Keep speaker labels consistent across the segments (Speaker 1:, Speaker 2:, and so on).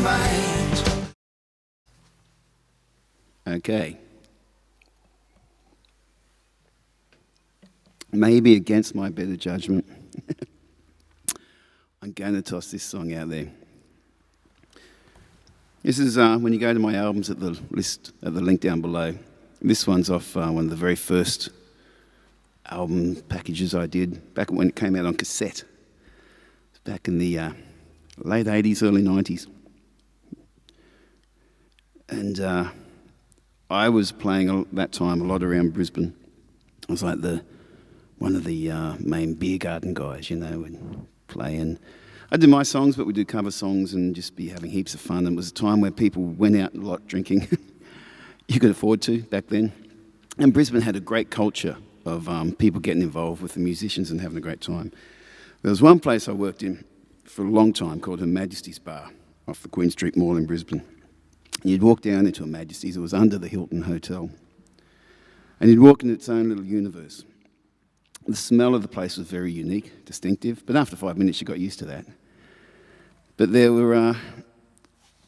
Speaker 1: mind.
Speaker 2: Okay. Maybe against my better judgment, I'm going to toss this song out there. This is when you go to my albums at the list, at the link down below. This one's off one of the very first album packages I did back when it came out on cassette. Back in the late 80s, early 90s. And I was playing that time a lot around Brisbane. I was like one of the main beer garden guys, you know, and play. And I'd do my songs, but we'd do cover songs and just be having heaps of fun. And it was a time where people went out a lot drinking. You could afford to back then. And Brisbane had a great culture of people getting involved with the musicians and having a great time. There was one place I worked in for a long time called Her Majesty's Bar off the Queen Street Mall in Brisbane. And you'd walk down into Her Majesty's, it was under the Hilton Hotel. And you'd walk in its own little universe. The smell of the place was very unique, distinctive, but after 5 minutes you got used to that. But there were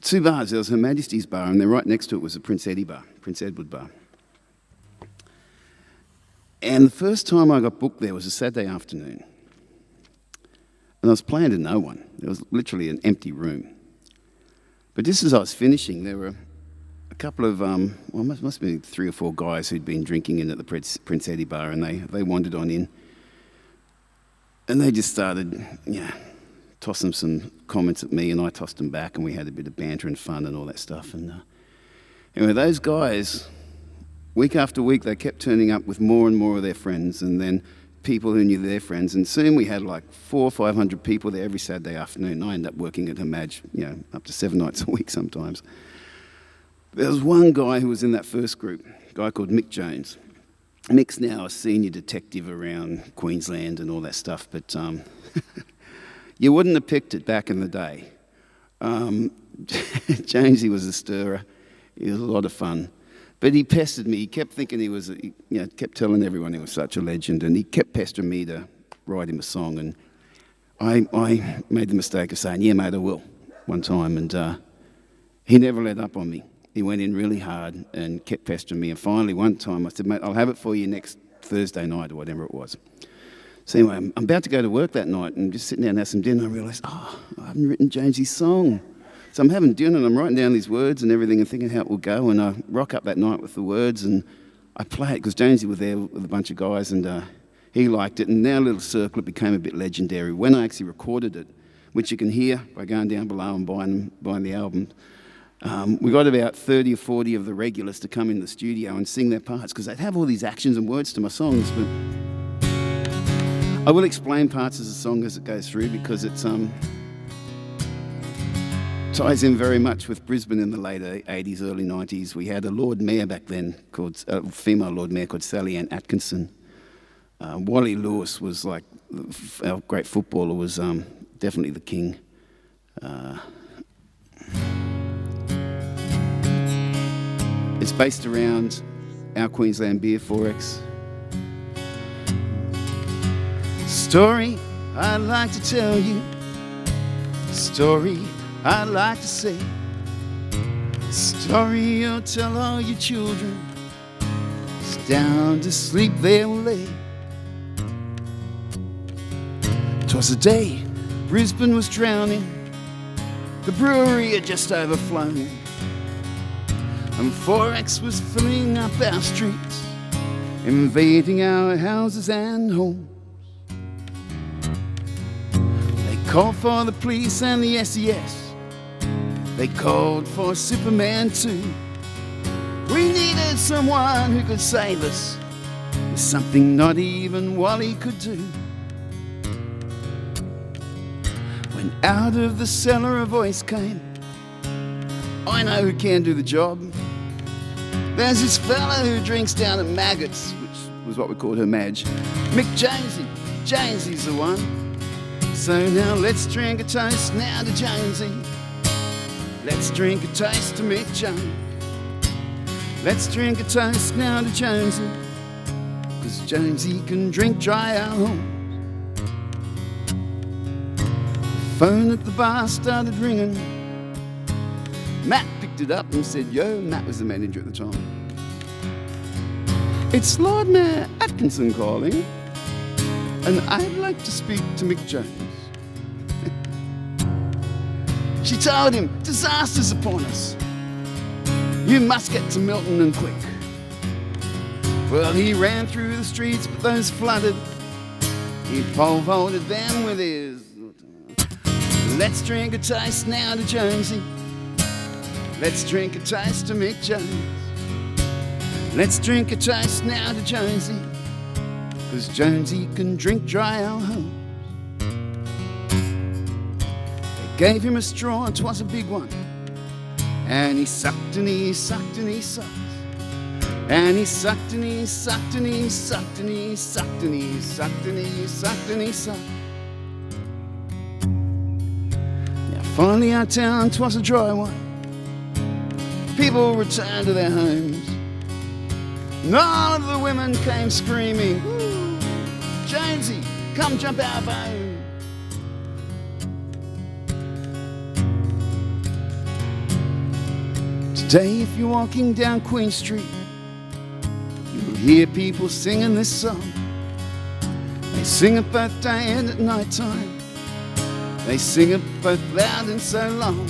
Speaker 2: two bars. There was Her Majesty's Bar, and then right next to it was the Prince Edward Bar. And the first time I got booked there was a Saturday afternoon. And I was playing to no one. There was literally an empty room. But just as I was finishing, there were a couple of, must have been 3 or 4 guys who'd been drinking in at the Prince Eddie Bar, and they wandered on in. And they just started, tossing some comments at me, and I tossed them back, and we had a bit of banter and fun and all that stuff. And anyway, those guys, week after week, they kept turning up with more and more of their friends, and then people who knew their friends, and soon we had like 400 or 500 people there every Saturday afternoon. I ended up working at Her Maj, up to 7 nights a week sometimes. There was one guy who was in that first group, a guy called Mick Jones. Mick's now a senior detective around Queensland and all that stuff, but you wouldn't have picked it back in the day. Jonesy was a stirrer. He was a lot of fun. But he pestered me. He kept thinking he was, kept telling everyone he was such a legend, and he kept pestering me to write him a song. And I made the mistake of saying, "Yeah, mate, I will," one time, and he never let up on me. He went in really hard and kept pestering me. And finally, one time, I said, "Mate, I'll have it for you next Thursday night," or whatever it was. So anyway, I'm about to go to work that night, and just sitting down and have some dinner, I realised, I haven't written Jonesy's song. So I'm having dinner and I'm writing down these words and everything and thinking how it will go, and I rock up that night with the words and I play it because Jonesy was there with a bunch of guys, and he liked it, and in our little circle it became a bit legendary. When I actually recorded it, which you can hear by going down below and buying the album, we got about 30 or 40 of the regulars to come in the studio and sing their parts because they'd have all these actions and words to my songs. But I will explain parts of the song as it goes through because it's ties in very much with Brisbane in the late 80s, early 90s. We had a Lord Mayor back then, called a female Lord Mayor called Sally Ann Atkinson. Wally Lewis was like, our great footballer, was definitely the king. It's based around our Queensland beer, 4X. Story I'd like to tell you, story I'd like to say, story you'll tell all your children, it's down to sleep they will lay. 'Twas a day Brisbane was drowning, the brewery had just overflown, and 4X was filling up our streets, invading our houses and homes. They called for the police and the SES, they called for Superman too. We needed someone who could save us, with something not even Wally could do. When out of the cellar a voice came, I know who can do the job. There's this fella who drinks down at Maggots, which was what we called Her Maj. Mick Jonesy, Jonesy's the one. So now let's drink a toast now to Jonesy. Let's drink a toast to Mick Jones. Let's drink a toast now to Jonesy, 'cause Jonesy can drink dry our homes. Phone at the bar started ringing, Matt picked it up and said, "Yo," Matt was the manager at the time. "It's Lord Mayor Atkinson calling, and I'd like to speak to Mick Jones." She told him, "Disaster's upon us. You must get to Milton and quick." Well, he ran through the streets, but those flooded, he pole-vaulted them with his "Let's drink a toast now to Jonesy. Let's drink a toast to Mick Jones. Let's drink a toast now to Jonesy, 'cause Jonesy can drink dry our homes." They gave him a straw, and 'twas a big one, and he sucked and he sucked and he sucked. And he sucked and he sucked and he sucked and he sucked and he sucked and he sucked and he sucked. Now finally our town, 'twas a dry one. People returned to their homes. None of the women came screaming, "Ooh, Jonesy, come jump our bone." Today, if you're walking down Queen Street, you'll hear people singing this song. They sing it both day and at night time. They sing it both loud and so long.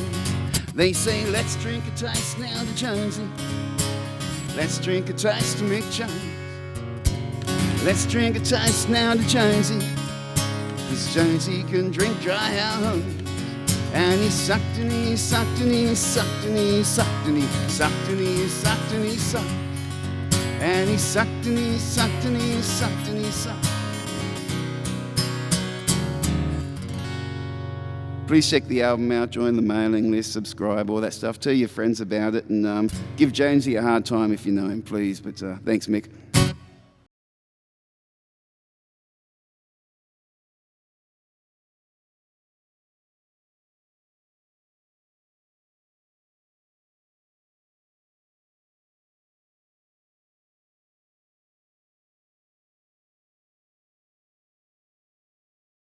Speaker 2: They say, "Let's drink a toast now to Jonesy. Let's drink a toast to Mick Jones. Let's drink a toast now to Jonesy, 'cause Jonesy can drink dry our homes." And he sucked and he sucked and he sucked and he sucked and he sucked and he sucked and he sucked. And he sucked and he sucked and he sucked and he sucked. Please check the album out, join the mailing list, subscribe, all that stuff. Tell your friends about it, and give Jonesy a hard time if you know him, please. But thanks, Mick.